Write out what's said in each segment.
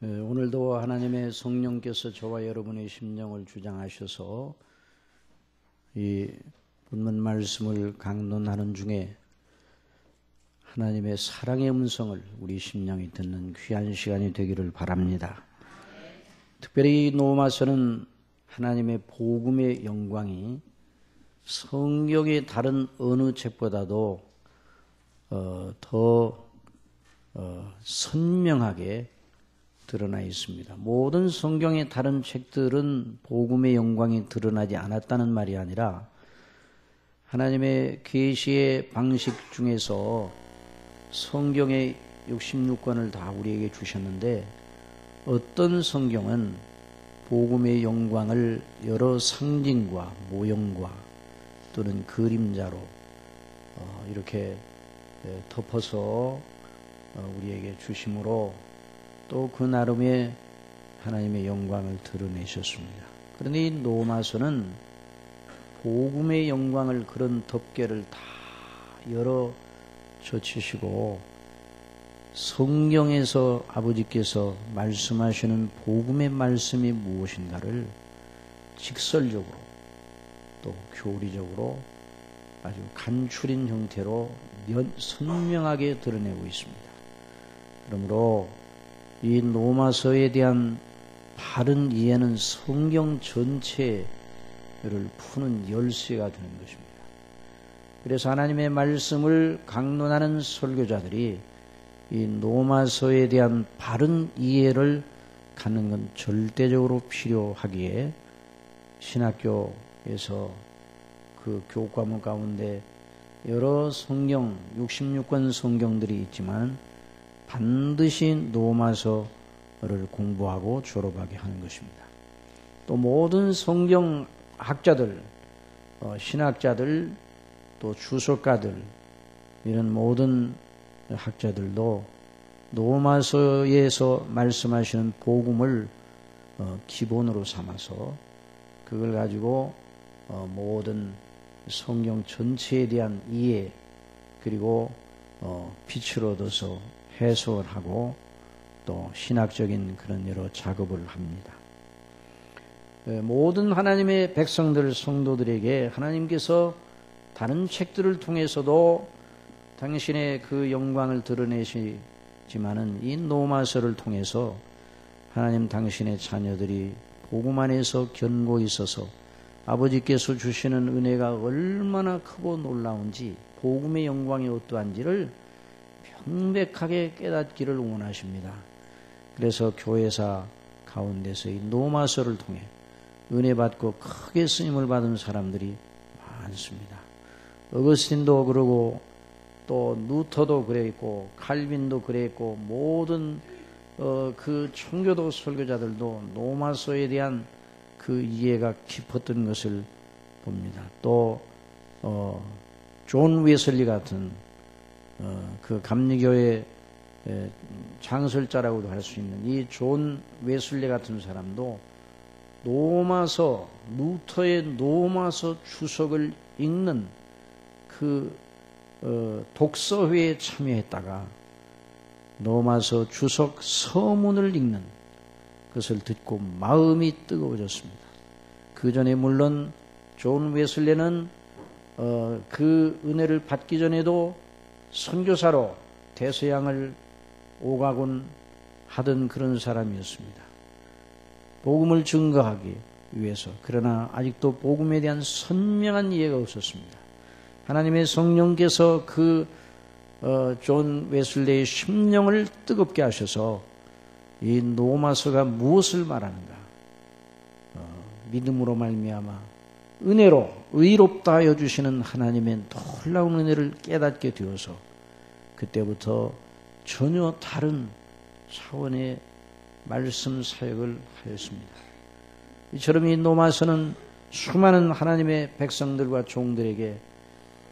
오늘도 하나님의 성령께서 저와 여러분의 심령을 주장하셔서 이 본문 말씀을 강론하는 중에 하나님의 사랑의 음성을 우리 심령이 듣는 귀한 시간이 되기를 바랍니다. 특별히 노마서는 하나님의 복음의 영광이 성경의 다른 어느 책보다도 더 선명하게 드러나 있습니다. 모든 성경의 다른 책들은 복음의 영광이 드러나지 않았다는 말이 아니라 하나님의 계시의 방식 중에서 성경의 66권을 다 우리에게 주셨는데 어떤 성경은 복음의 영광을 여러 상징과 모형과 또는 그림자로 이렇게 덮어서 우리에게 주심으로 또 그 나름의 하나님의 영광을 드러내셨습니다. 그런데 이 노마서는 복음의 영광을 그런 덮개를 다 열어 젖히시고 성경에서 아버지께서 말씀하시는 복음의 말씀이 무엇인가를 직설적으로 또 교리적으로 아주 간추린 형태로 선명하게 드러내고 있습니다. 그러므로 이 노마서에 대한 바른 이해는 성경 전체를 푸는 열쇠가 되는 것입니다. 그래서 하나님의 말씀을 강론하는 설교자들이 이 노마서에 대한 바른 이해를 갖는 건 절대적으로 필요하기에 신학교에서 그 교과목 가운데 여러 성경, 66권 성경들이 있지만 반드시 노마서를 공부하고 졸업하게 하는 것입니다. 또 모든 성경 학자들, 신학자들, 또 주석가들 이런 모든 학자들도 노마서에서 말씀하시는 복음을 기본으로 삼아서 그걸 가지고 모든 성경 전체에 대한 이해 그리고 빛을 얻어서 해석을 하고 또 신학적인 그런 여러 작업을 합니다. 모든 하나님의 백성들, 성도들에게 하나님께서 다른 책들을 통해서도 당신의 그 영광을 드러내시지만은 이 노마서를 통해서 하나님 당신의 자녀들이 복음 안에서 견고히 있어서 아버지께서 주시는 은혜가 얼마나 크고 놀라운지 복음의 영광이 어떠한지를 명백하게 깨닫기를 원하십니다. 그래서 교회사 가운데서 이 노마서를 통해 은혜 받고 크게 쓰임을 받은 사람들이 많습니다. 어거스틴도 그러고 또 루터도 그랬고 칼빈도 그랬고 모든 그 청교도 설교자들도 노마서에 대한 그 이해가 깊었던 것을 봅니다. 또 존 웨슬리 같은 그 감리교의 장설자라고도 할 수 있는 이 존 웨슬리 같은 사람도 노마서, 루터의 노마서 주석을 읽는 그 독서회에 참여했다가 노마서 주석 서문을 읽는 것을 듣고 마음이 뜨거워졌습니다. 그 전에 물론 존 웨슬리는 그 은혜를 받기 전에도 선교사로 대서양을 오가곤 하던 그런 사람이었습니다. 복음을 증거하기 위해서. 그러나 아직도 복음에 대한 선명한 이해가 없었습니다. 하나님의 성령께서 그 존 웨슬리의 심령을 뜨겁게 하셔서 이 노마서가 무엇을 말하는가 믿음으로 말미암아 은혜로 의롭다 하여 주시는 하나님의 놀라운 은혜를 깨닫게 되어서 그때부터 전혀 다른 차원의 말씀 사역을 하였습니다. 이처럼 이 노마서는 수많은 하나님의 백성들과 종들에게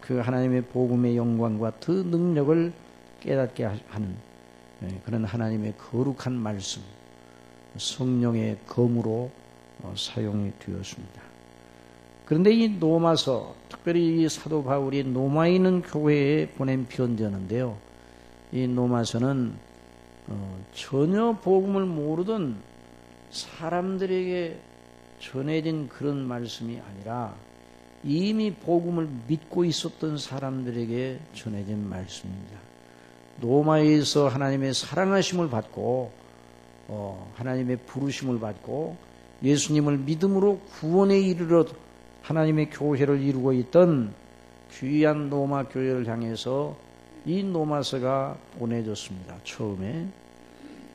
그 하나님의 복음의 영광과 그 능력을 깨닫게 하는 그런 하나님의 거룩한 말씀, 성령의 검으로 사용이 되었습니다. 그런데 이 노마서, 특별히 이 사도 바울이 로마에 있는 교회에 보낸 편지였는데요. 이 노마서는 전혀 복음을 모르던 사람들에게 전해진 그런 말씀이 아니라 이미 복음을 믿고 있었던 사람들에게 전해진 말씀입니다. 로마에서 하나님의 사랑하심을 받고 하나님의 부르심을 받고 예수님을 믿음으로 구원에 이르러 하나님의 교회를 이루고 있던 귀한 로마 교회를 향해서 이 로마서가 보내졌습니다. 처음에.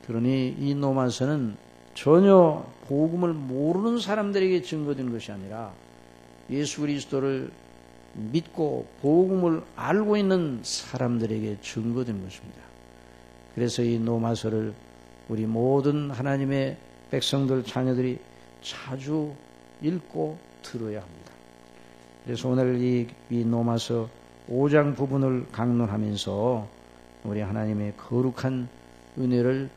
그러니 이 로마서는 전혀 복음을 모르는 사람들에게 증거된 것이 아니라 예수 그리스도를 믿고 복음을 알고 있는 사람들에게 증거된 것입니다. 그래서 이 로마서를 우리 모든 하나님의 백성들, 자녀들이 자주 읽고 들어야 합니다. 그래서 오늘 이 로마서 5장 부분을 강론하면서 우리 하나님의 거룩한 은혜를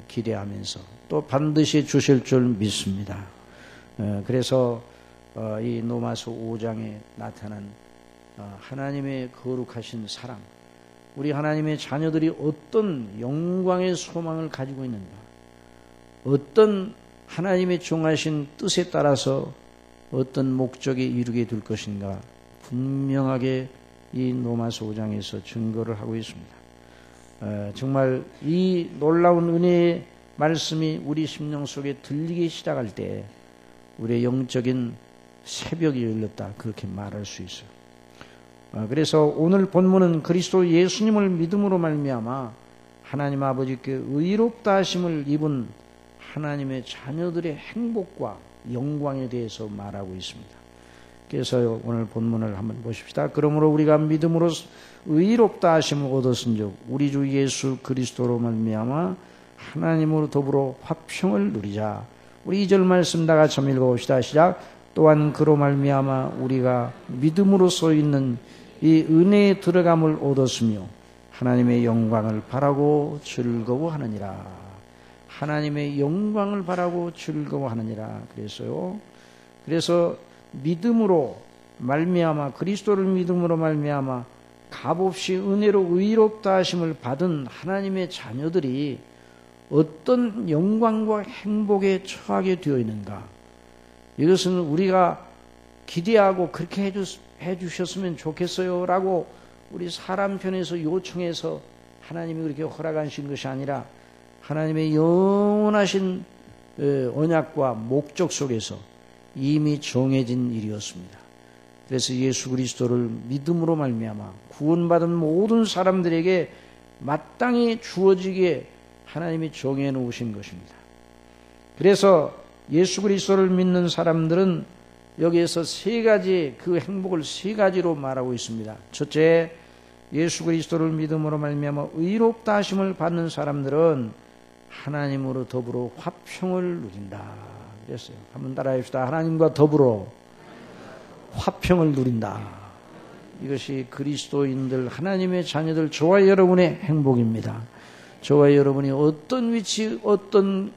기대하면서 또 반드시 주실 줄 믿습니다. 그래서 이 로마서 5장에 나타난 하나님의 거룩하신 사랑, 우리 하나님의 자녀들이 어떤 영광의 소망을 가지고 있는가, 어떤 하나님의 정하신 뜻에 따라서 어떤 목적에 이르게 될 것인가 분명하게 이 로마서 5장에서 증거를 하고 있습니다. 정말 이 놀라운 은혜의 말씀이 우리 심령 속에 들리기 시작할 때 우리의 영적인 새벽이 열렸다, 그렇게 말할 수 있어요. 그래서 오늘 본문은 그리스도 예수님을 믿음으로 말미암아 하나님 아버지께 의롭다 하심을 입은 하나님의 자녀들의 행복과 영광에 대해서 말하고 있습니다. 그래서 오늘 본문을 한번 보십시다. 그러므로 우리가 믿음으로 의롭다 하심을 얻었은즉 우리 주 예수 그리스도로 말미암아 하나님으로 더불어 화평을 누리자. 우리 2절 말씀 다 같이 한번 읽어봅시다. 시작. 또한 그로 말미암아 우리가 믿음으로 서 있는 이 은혜에 들어감을 얻었으며 하나님의 영광을 바라고 즐거워하느니라. 하나님의 영광을 바라고 즐거워하느니라. 그래서 믿음으로 말미암아, 그리스도를 믿음으로 말미암아 값없이 은혜로 의롭다 하심을 받은 하나님의 자녀들이 어떤 영광과 행복에 처하게 되어 있는가, 이것은 우리가 기대하고 그렇게 해주셨으면 좋겠어요 라고 우리 사람 편에서 요청해서 하나님이 그렇게 허락하신 것이 아니라 하나님의 영원하신 언약과 목적 속에서 이미 정해진 일이었습니다. 그래서 예수 그리스도를 믿음으로 말미암아 구원받은 모든 사람들에게 마땅히 주어지게 하나님이 정해 놓으신 것입니다. 그래서 예수 그리스도를 믿는 사람들은 여기에서 세 가지, 그 행복을 세 가지로 말하고 있습니다. 첫째, 예수 그리스도를 믿음으로 말미암아 의롭다 하심을 받는 사람들은 하나님으로 더불어 화평을 누린다 그랬어요. 한번 따라합시다. 하나님과 더불어 화평을 누린다. 이것이 그리스도인들, 하나님의 자녀들, 저와 여러분의 행복입니다. 저와 여러분이 어떤 위치, 어떤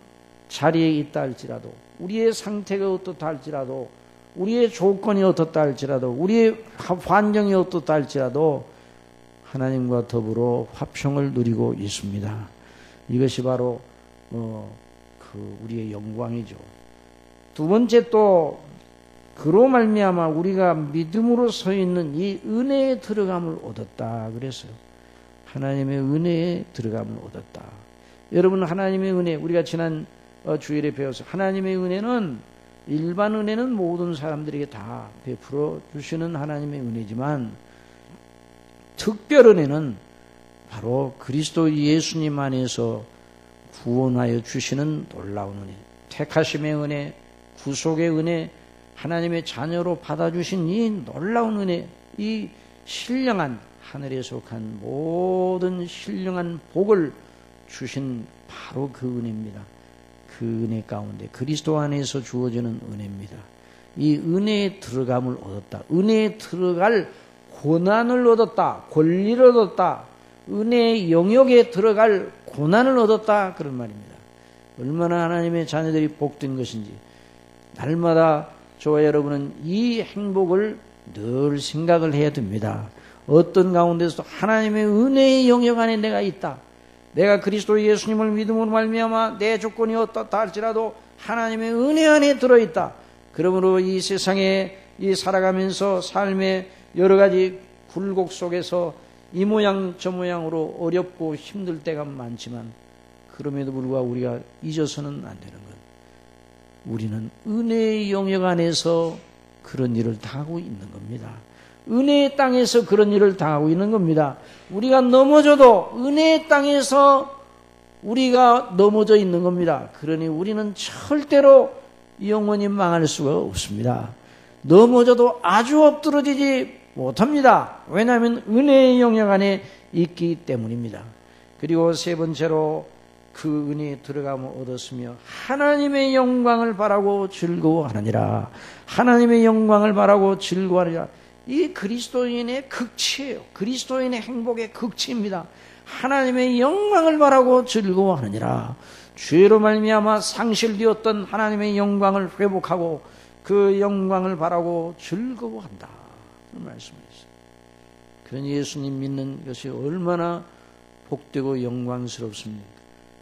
자리에 있다 할지라도, 우리의 상태가 어떻다 할지라도, 우리의 조건이 어떻다 할지라도, 우리의 환경이 어떻다 할지라도 하나님과 더불어 화평을 누리고 있습니다. 이것이 바로 우리의 영광이죠. 두 번째, 또 그로 말미암아 우리가 믿음으로 서 있는 이 은혜에 들어감을 얻었다 그랬어요. 하나님의 은혜에 들어감을 얻었다. 여러분, 하나님의 은혜, 우리가 지난 주일에 배웠어요. 하나님의 은혜는, 일반 은혜는 모든 사람들에게 다 베풀어 주시는 하나님의 은혜지만 특별 은혜는 바로 그리스도 예수님 안에서 구원하여 주시는 놀라운 은혜, 택하심의 은혜, 구속의 은혜, 하나님의 자녀로 받아주신 이 놀라운 은혜, 이 신령한, 하늘에 속한 모든 신령한 복을 주신 바로 그 은혜입니다. 그 은혜 가운데 그리스도 안에서 주어지는 은혜입니다. 이 은혜에 들어감을 얻었다. 은혜에 들어갈 고난을 얻었다. 권리를 얻었다. 은혜의 영역에 들어갈 고난을 얻었다. 그런 말입니다. 얼마나 하나님의 자녀들이 복된 것인지 날마다 저와 여러분은 이 행복을 늘 생각을 해야 됩니다. 어떤 가운데서도 하나님의 은혜의 영역 안에 내가 있다. 내가 그리스도 예수님을 믿음으로 말미암아 내 조건이 어떻다 할지라도 하나님의 은혜 안에 들어있다. 그러므로 이 세상에 이 살아가면서 삶의 여러 가지 굴곡 속에서 이 모양 저 모양으로 어렵고 힘들 때가 많지만 그럼에도 불구하고 우리가 잊어서는 안 되는 것. 우리는 은혜의 영역 안에서 그런 일을 당하고 있는 겁니다. 은혜의 땅에서 그런 일을 당하고 있는 겁니다. 우리가 넘어져도 은혜의 땅에서 우리가 넘어져 있는 겁니다. 그러니 우리는 절대로 영원히 망할 수가 없습니다. 넘어져도 아주 엎드러지지 못합니다. 왜냐하면 은혜의 영역 안에 있기 때문입니다. 그리고 세 번째로 그 은혜에 들어감을 얻었으며 하나님의 영광을 바라고 즐거워하느니라. 하나님의 영광을 바라고 즐거워하느니라. 이 그리스도인의 극치예요. 그리스도인의 행복의 극치입니다. 하나님의 영광을 바라고 즐거워하느니라. 죄로 말미암아 상실되었던 하나님의 영광을 회복하고 그 영광을 바라고 즐거워한다. 그런 말씀이었어요. 그런 예수님 믿는 것이 얼마나 복되고 영광스럽습니까?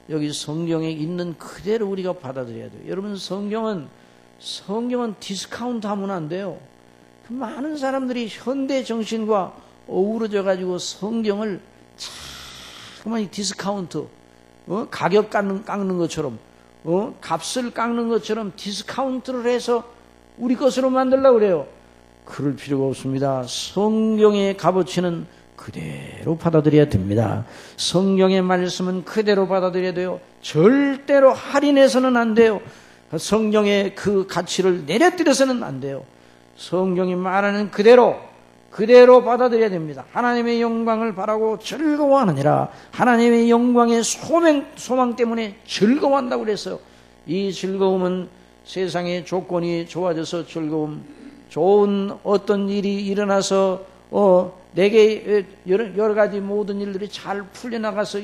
여기 성경에 있는 그대로 우리가 받아들여야 돼요. 여러분 성경은 디스카운트 하면 안 돼요. 많은 사람들이 현대 정신과 어우러져 가지고 성경을 자꾸만 디스카운트, 가격 깎는 것처럼, 값을 깎는 것처럼 디스카운트를 해서 우리 것으로 만들려고 그래요. 그럴 필요가 없습니다. 성경의 값어치는 그대로 받아들여야 됩니다. 성경의 말씀은 그대로 받아들여야 돼요. 절대로 할인해서는 안 돼요. 성경의 그 가치를 내려뜨려서는 안 돼요. 성경이 말하는 그대로 받아들여야 됩니다. 하나님의 영광을 바라고 즐거워하느니라. 하나님의 영광의 소망 때문에 즐거워한다고 그랬어요. 이 즐거움은 세상의 조건이 좋아져서 좋은 어떤 일이 일어나서 내게 여러 가지 모든 일들이 잘 풀려나가서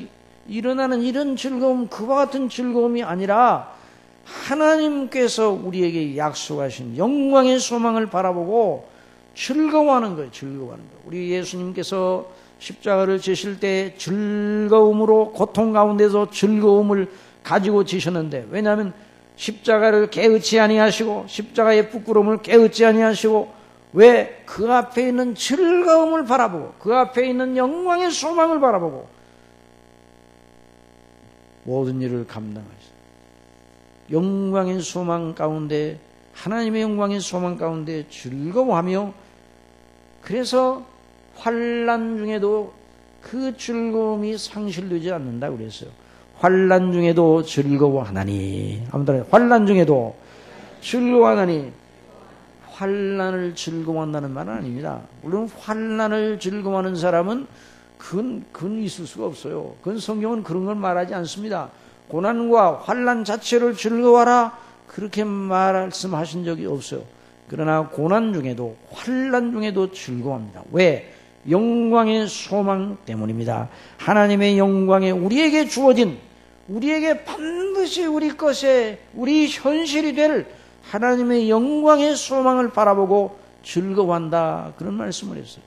일어나는 이런 즐거움, 그와 같은 즐거움이 아니라 하나님께서 우리에게 약속하신 영광의 소망을 바라보고 즐거워하는 거예요. 즐거워하는 거예요. 우리 예수님께서 십자가를 지실 때 즐거움으로 고통 가운데서 즐거움을 가지고 지셨는데, 왜냐하면 십자가를 깨우치 아니하시고 십자가의 부끄러움을 깨우치 아니하시고 왜? 그 앞에 있는 즐거움을 바라보고 그 앞에 있는 영광의 소망을 바라보고 모든 일을 감당하시고 영광의 소망 가운데, 하나님의 영광의 소망 가운데 즐거워하며, 그래서 환난 중에도 그 즐거움이 상실되지 않는다고 그랬어요. 환난 중에도 즐거워하나니. 아무튼 환난 중에도 즐거워하나니. 환난을 즐거워한다는 말은 아닙니다. 물론 환난을 즐거워하는 사람은 그건 있을 수가 없어요. 그건 성경은 그런 걸 말하지 않습니다. 고난과 환난 자체를 즐거워하라 그렇게 말씀하신 적이 없어요. 그러나 고난 중에도 환난 중에도 즐거워합니다. 왜? 영광의 소망 때문입니다. 하나님의 영광에 우리에게 주어진, 우리에게 반드시 우리 것에 우리 현실이 될 하나님의 영광의 소망을 바라보고 즐거워한다, 그런 말씀을 했어요.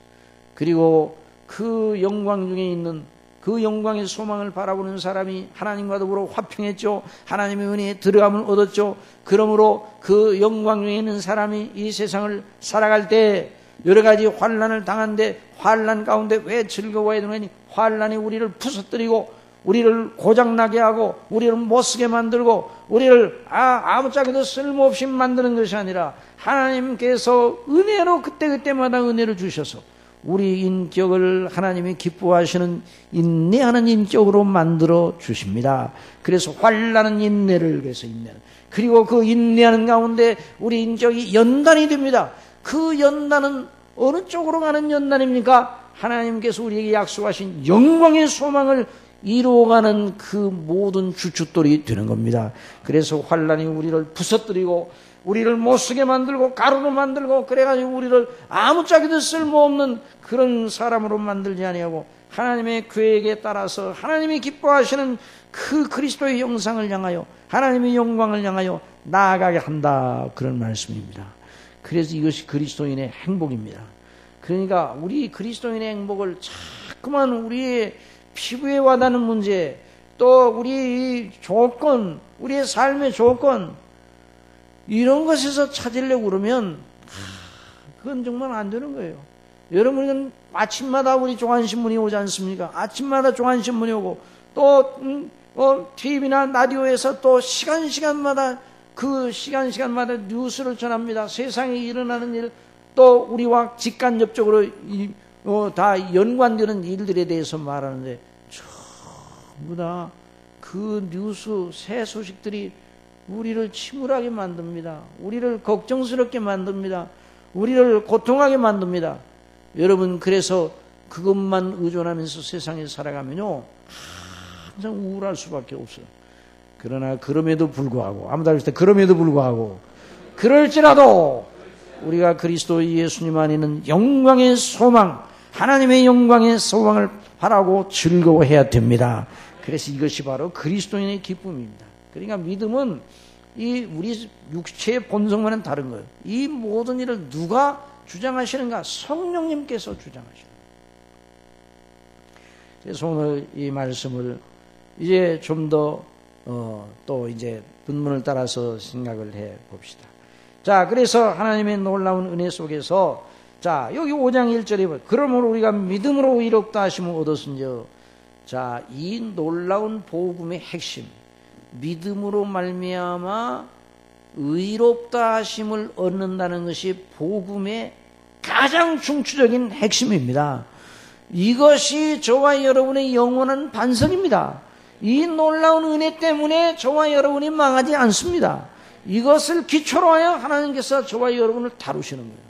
그리고 그 영광 중에 있는 그 영광의 소망을 바라보는 사람이 하나님과 더불어 화평했죠. 하나님의 은혜에 들어감을 얻었죠. 그러므로 그 영광 중에 있는 사람이 이 세상을 살아갈 때 여러 가지 환난을 당한데, 환난 가운데 왜 즐거워해야 되느니, 환난이 우리를 부서뜨리고 우리를 고장나게 하고 우리를 못쓰게 만들고 우리를 아무짝에도 쓸모없이 만드는 것이 아니라 하나님께서 은혜로 그때그때마다 은혜를 주셔서 우리 인격을 하나님이 기뻐하시는 인내하는 인격으로 만들어 주십니다. 그래서 환난은 인내를 위해서 인내하는, 그리고 그 인내하는 가운데 우리 인격이 연단이 됩니다. 그 연단은 어느 쪽으로 가는 연단입니까? 하나님께서 우리에게 약속하신 영광의 소망을 이루어가는 그 모든 주춧돌이 되는 겁니다. 그래서 환난이 우리를 부서뜨리고 우리를 못쓰게 만들고 가루로 만들고 그래가지고 우리를 아무짝에도 쓸모없는 그런 사람으로 만들지 아니하고 하나님의 계획에 따라서 하나님이 기뻐하시는 그 그리스도의 형상을 향하여 하나님의 영광을 향하여 나아가게 한다, 그런 말씀입니다. 그래서 이것이 그리스도인의 행복입니다. 그러니까 우리 그리스도인의 행복을 자꾸만 우리의 피부에 와닿는 문제, 또 우리 조건, 우리의 삶의 조건, 이런 것에서 찾으려고 그러면 그건 정말 안 되는 거예요. 여러분은 아침마다 우리 종안신문이 오지 않습니까? 아침마다 종안신문이 오고 또 TV나 라디오에서 또 시간마다 그 시간마다 뉴스를 전합니다. 세상에 일어나는 일, 또 우리와 직간접적으로 다 연관되는 일들에 대해서 말하는데 전부 다 그 뉴스, 새 소식들이 우리를 침울하게 만듭니다. 우리를 걱정스럽게 만듭니다. 우리를 고통하게 만듭니다. 여러분, 그래서 그것만 의존하면서 세상에 살아가면요 항상 우울할 수밖에 없어요. 그러나 그럼에도 불구하고, 아무도 할 때 그럼에도 불구하고, 그럴지라도 우리가 그리스도 예수님 안에는 영광의 소망, 하나님의 영광의 소망을 바라고 즐거워해야 됩니다. 그래서 이것이 바로 그리스도인의 기쁨입니다. 그러니까 믿음은 이 우리 육체의 본성과는 다른 거예요. 이 모든 일을 누가 주장하시는가? 성령님께서 주장하시는 거예요. 그래서 오늘 이 말씀을 이제 좀 더 또 이제 본문을 따라서 생각을 해 봅시다. 자, 그래서 하나님의 놀라운 은혜 속에서, 자, 여기 5장 1절에 보면, 그러므로 우리가 믿음으로 의롭다 하심을 얻었은즉, 자, 이 놀라운 복음의 핵심, 믿음으로 말미암아 의롭다 하심을 얻는다는 것이 복음의 가장 중추적인 핵심입니다. 이것이 저와 여러분의 영원한 반석입니다. 이 놀라운 은혜 때문에 저와 여러분이 망하지 않습니다. 이것을 기초로 하여 하나님께서 저와 여러분을 다루시는 거예요.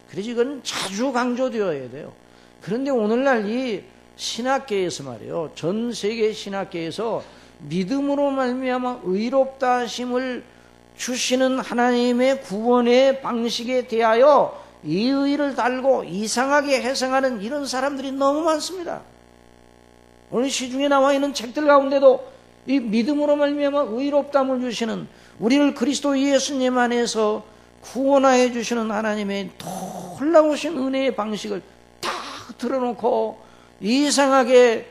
그래서 이건 자주 강조되어야 돼요. 그런데 오늘날 이 신학계에서 말이에요, 전 세계 신학계에서 믿음으로 말미암아 의롭다 하심을 주시는 하나님의 구원의 방식에 대하여 이 의의를 달고 이상하게 해석하는 이런 사람들이 너무 많습니다. 오늘 시중에 나와 있는 책들 가운데도 이 믿음으로 말미암아 의롭다함을 주시는, 우리를 그리스도 예수님 안에서 구원하여 주시는 하나님의 놀라우신 은혜의 방식을 다 틀어놓고 이상하게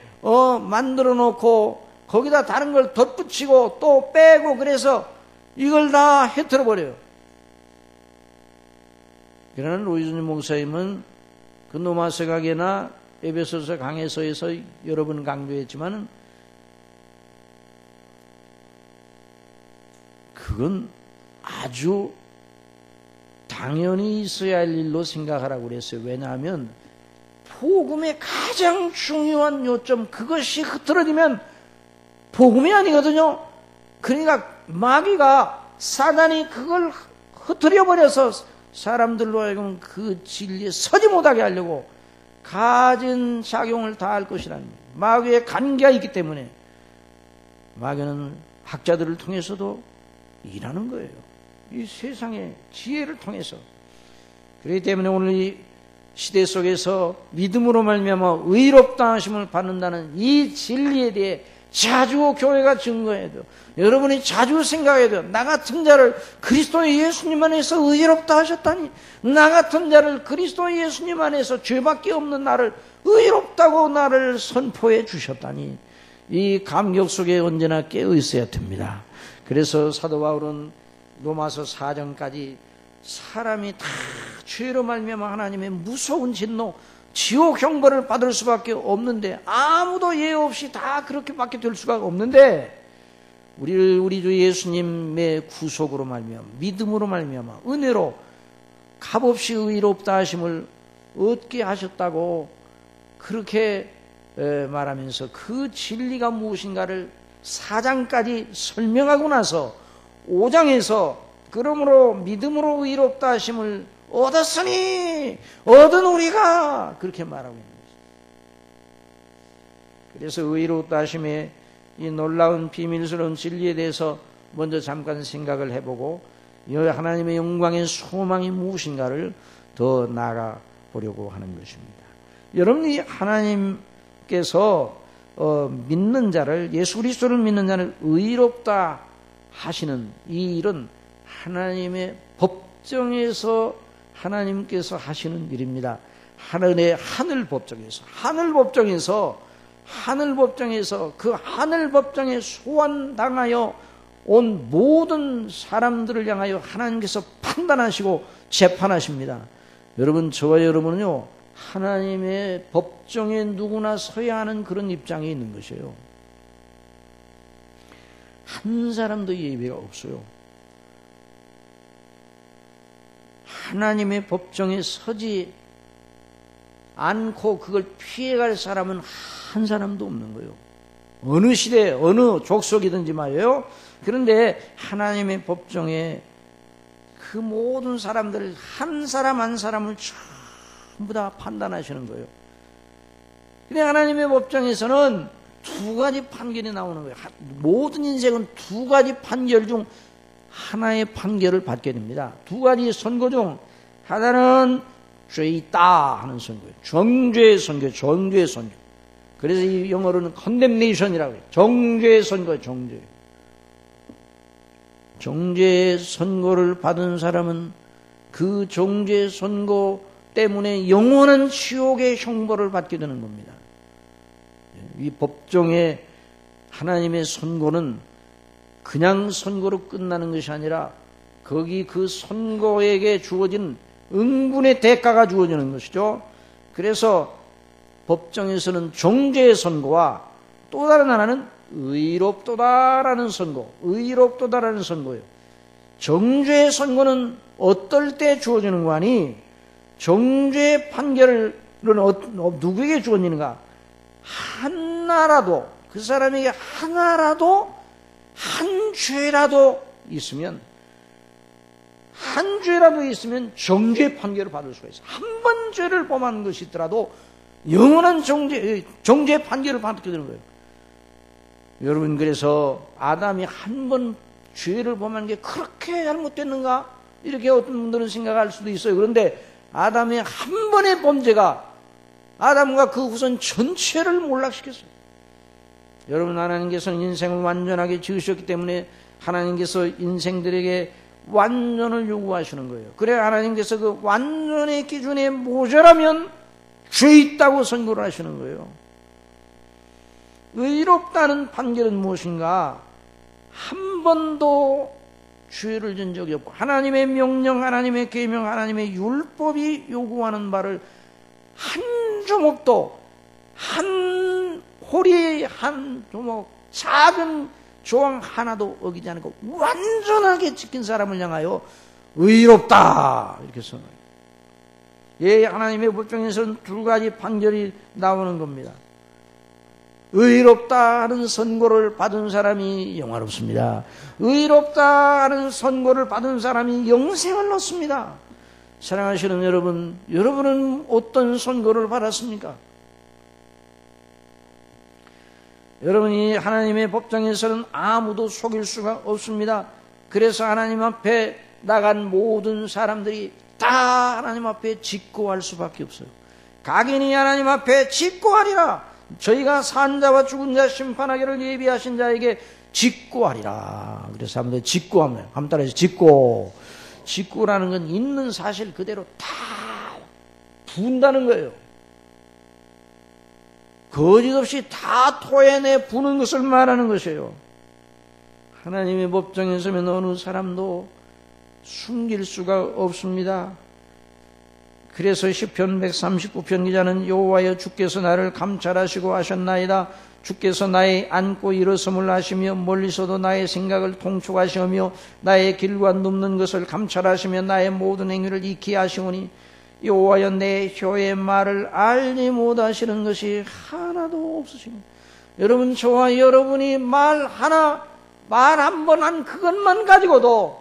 만들어 놓고 거기다 다른 걸 덧붙이고 또 빼고, 그래서 이걸 다 해틀어 버려요. 그러나 로이즈님 목사님은 그 노마세 강해나 에베소서 강해서에서 여러 번 강조했지만 그건 아주 당연히 있어야 할 일로 생각하라고 그랬어요. 왜냐하면 복음의 가장 중요한 요점, 그것이 흐트러지면 복음이 아니거든요. 그러니까 마귀가, 사단이 그걸 흐트려 버려서 사람들로 하여금 그 진리에 서지 못하게 하려고 가진 작용을 다 할 것이라는 거예요. 마귀의 관계가 있기 때문에 마귀는 학자들을 통해서도 일하는 거예요. 이 세상의 지혜를 통해서. 그렇기 때문에 오늘 이 시대 속에서 믿음으로 말미암아 의롭다 하심을 받는다는 이 진리에 대해 자주 교회가 증거해야 돼요. 여러분이 자주 생각해야 돼요. 나 같은 자를 그리스도 예수님 안에서 의롭다 하셨다니, 나 같은 자를 그리스도 예수님 안에서 죄밖에 없는 나를 의롭다고 나를 선포해 주셨다니, 이 감격 속에 언제나 깨어 있어야 됩니다. 그래서 사도 바울은 로마서 4장까지 사람이 다 죄로 말미암아 하나님의 무서운 진노, 지옥 형벌을 받을 수밖에 없는데, 아무도 예외 없이 다 그렇게밖에 될 수가 없는데, 우리 주 예수님의 구속으로 말미암아, 믿음으로 말미암아 은혜로 값없이 의롭다 하심을 얻게 하셨다고 그렇게 말하면서 그 진리가 무엇인가를 4장까지 설명하고 나서 5장에서 그러므로 믿음으로 의롭다 하심을 얻었으니 얻은 우리가, 그렇게 말하고 있는 것입니다. 그래서 의롭다 하심의 이 놀라운 비밀스러운 진리에 대해서 먼저 잠깐 생각을 해보고, 하나님의 영광의 소망이 무엇인가를 더 나아가 보려고 하는 것입니다. 여러분이 하나님께서 믿는 자를, 예수 그리스도를 믿는 자를 의롭다 하시는 이 일은 하나님의 법정에서 하나님께서 하시는 일입니다. 하늘 법정에서 하늘법정에서 그 하늘법정에 소환당하여 온 모든 사람들을 향하여 하나님께서 판단하시고 재판하십니다. 여러분, 저와 여러분은요, 하나님의 법정에 누구나 서야 하는 그런 입장에 있는 것이에요. 한 사람도 예외가 없어요. 하나님의 법정에 서지 않고 그걸 피해갈 사람은 한 사람도 없는 거예요. 어느 시대, 어느 족속이든지 말이에요. 그런데 하나님의 법정에 그 모든 사람들 한 사람 한 사람을 전부 다 판단하시는 거예요. 근데 하나님의 법정에서는 두 가지 판결이 나오는 거예요. 모든 인생은 두 가지 판결 중 하나의 판결을 받게 됩니다. 두 가지 선고 중 하나는 죄 있다 하는 선고예요. 정죄의 선고, 정죄의 선고. 그래서 이 영어로는 condemnation이라고 해요. 정죄의 선고, 정죄. 정죄의 선고를 받은 사람은 그 정죄의 선고 때문에 영원한 지옥의 형벌을 받게 되는 겁니다. 이 법정의 하나님의 선고는 그냥 선고로 끝나는 것이 아니라 거기 그 선고에게 주어진 응분의 대가가 주어지는 것이죠. 그래서 법정에서는 정죄의 선고와 또 다른 하나는 의롭도다라는 선고, 의롭도다라는 선고예요. 정죄의 선고는 어떨 때 주어지는 거 아니? 정죄의 판결은 누구에게 주어지는가? 하나라도, 그 사람에게 하나라도 한 죄라도 있으면 정죄 판결을 받을 수가 있어요. 한 번 죄를 범한 것이 있더라도 영원한 정죄 판결을 받게 되는 거예요. 여러분, 그래서 아담이 한 번 죄를 범한 게 그렇게 잘못됐는가? 이렇게 어떤 분들은 생각할 수도 있어요. 그런데 아담의 한 번의 범죄가 아담과 그 후손 전체를 몰락시켰어요. 여러분, 하나님께서는 인생을 완전하게 지으셨기 때문에 하나님께서 인생들에게 완전을 요구하시는 거예요. 그래 하나님께서 그 완전의 기준에 모자라면 죄 있다고 선고를 하시는 거예요. 의롭다는 판결은 무엇인가? 한 번도 죄를 진 적이 없고 하나님의 명령, 하나님의 계명, 하나님의 율법이 요구하는 바를 한 조목도, 한 호리 한 조목, 작은 조항 하나도 어기지 않고 완전하게 지킨 사람을 향하여 의롭다 이렇게 선언해요. 예, 하나님의 법정에서는 두 가지 판결이 나오는 겁니다. 의롭다 하는 선고를 받은 사람이 영화롭습니다. 의롭다 하는 선고를 받은 사람이 영생을 얻습니다. 사랑하시는 여러분, 여러분은 어떤 선고를 받았습니까? 여러분이 하나님의 법정에서는 아무도 속일 수가 없습니다. 그래서 하나님 앞에 나간 모든 사람들이 다 하나님 앞에 직고할 수밖에 없어요. 각인이 하나님 앞에 직고하리라. 저희가 산 자와 죽은 자 심판하기를 예비하신 자에게 직고하리라. 그래서 사람들이 직고하면 한번 따라해서 직고. 직고라는 건 있는 사실 그대로 다 부은다는 거예요. 거짓 없이 다 토해내 부는 것을 말하는 것이에요. 하나님의 법정에 서면 어느 사람도 숨길 수가 없습니다. 그래서 시편 139편 기자는 여호와여 주께서 나를 감찰하시고 하셨나이다. 주께서 나의 앉고 일어섬을 하시며 멀리서도 나의 생각을 통촉하시며 나의 길과 눕는 것을 감찰하시며 나의 모든 행위를 익히 하시오니 여호와여 내 혀의 말을 알지 못하시는 것이 하나도 없으십니다. 여러분, 저와 여러분이 말 한 번 한 그것만 가지고도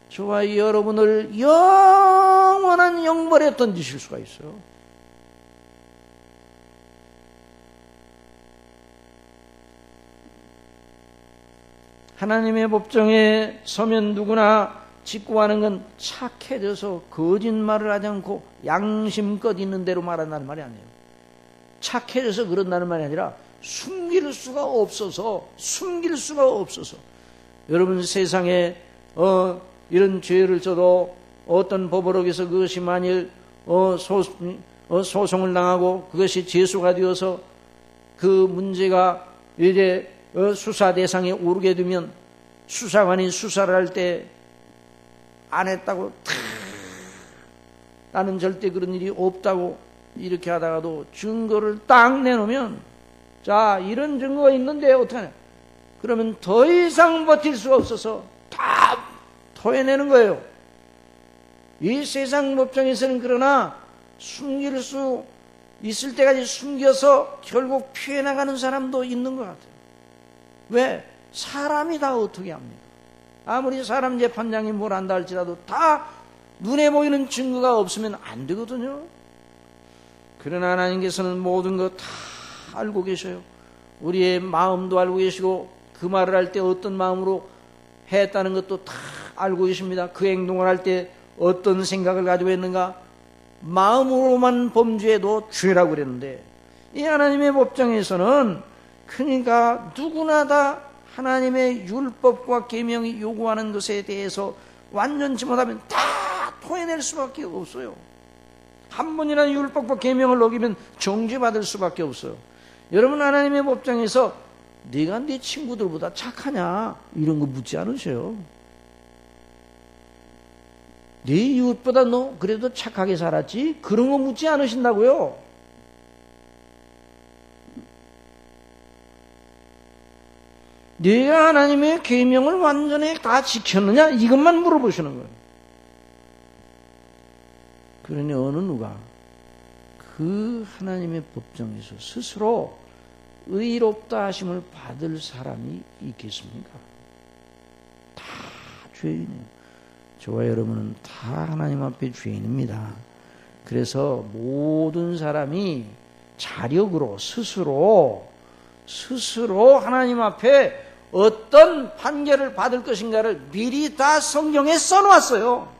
저와 여러분을 영원한 영벌에 던지실 수가 있어요. 하나님의 법정에 서면 누구나 직고하는 건 착해져서 거짓말을 하지 않고 양심껏 있는 대로 말한다는 말이 아니에요. 착해져서 그런다는 말이 아니라 숨길 수가 없어서 여러분, 세상에 이런 죄를 져도 어떤 법으로서 그것이 만일 소송을 당하고 그것이 재수가 되어서 그 문제가 이제 수사 대상에 오르게 되면 수사관이 수사를 할 때 안 했다고 나는 절대 그런 일이 없다고 이렇게 하다가도 증거를 딱 내놓으면 자 이런 증거가 있는데 어떡하냐 그러면 더 이상 버틸 수가 없어서 다 토해내는 거예요. 이 세상 법정에서는 그러나 숨길 수 있을 때까지 숨겨서 결국 피해 나가는 사람도 있는 것 같아요. 왜? 사람이 다 어떻게 합니까? 아무리 사람 재판장이 뭘 한다 할지라도 다 눈에 보이는 증거가 없으면 안 되거든요. 그러나 하나님께서는 모든 것 다 알고 계셔요. 우리의 마음도 알고 계시고 그 말을 할 때 어떤 마음으로 했다는 것도 다 알고 계십니다. 그 행동을 할 때 어떤 생각을 가지고 했는가? 마음으로만 범죄해도 죄라고 그랬는데 이 하나님의 법정에서는 그러니까 누구나 다 하나님의 율법과 계명이 요구하는 것에 대해서 완전치 못하면 다 토해낼 수밖에 없어요. 한 번이라도 율법과 계명을 어기면 정죄받을 수밖에 없어요. 여러분 하나님의 법정에서 네가 네 친구들보다 착하냐 이런 거 묻지 않으셔요. 네 이웃보다 너 그래도 착하게 살았지 그런 거 묻지 않으신다고요. 네가 하나님의 계명을 완전히 다 지켰느냐 이것만 물어보시는 거예요. 그러니 어느 누가 그 하나님의 법정에서 스스로 의롭다 하심을 받을 사람이 있겠습니까? 다 죄인이에요. 저와 여러분은 다 하나님 앞에 죄인입니다. 그래서 모든 사람이 자력으로 스스로 하나님 앞에 어떤 판결을 받을 것인가를 미리 다 성경에 써놓았어요.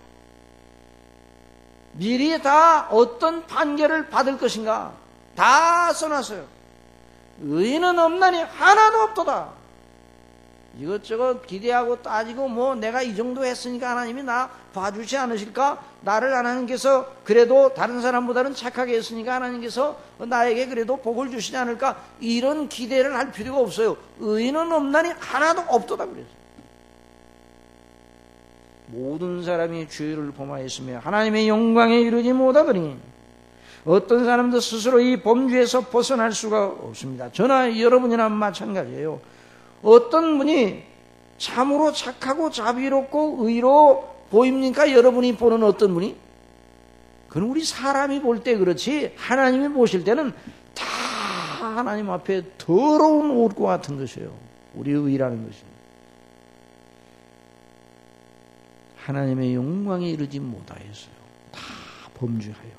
미리 다 어떤 판결을 받을 것인가 다 써놨어요. 의인은 없나니 하나도 없도다. 이것저것 기대하고 따지고 뭐 내가 이 정도 했으니까 하나님이 나 봐주지 않으실까? 나를 하나님께서 그래도 다른 사람보다는 착하게 했으니까 하나님께서 나에게 그래도 복을 주시지 않을까? 이런 기대를 할 필요가 없어요. 의인은 없나니 하나도 없도다 그랬어요. 모든 사람이 죄를 범하였으며 하나님의 영광에 이르지 못하더니 어떤 사람도 스스로 이 범죄에서 벗어날 수가 없습니다. 저나 여러분이나 마찬가지예요. 어떤 분이 참으로 착하고 자비롭고 의로 보입니까? 여러분이 보는 어떤 분이? 그건 우리 사람이 볼 때 그렇지 하나님이 보실 때는 다 하나님 앞에 더러운 옷과 같은 것이에요. 우리의 의라는 것입니다. 하나님의 영광에 이르지 못하였어요. 다 범죄하여.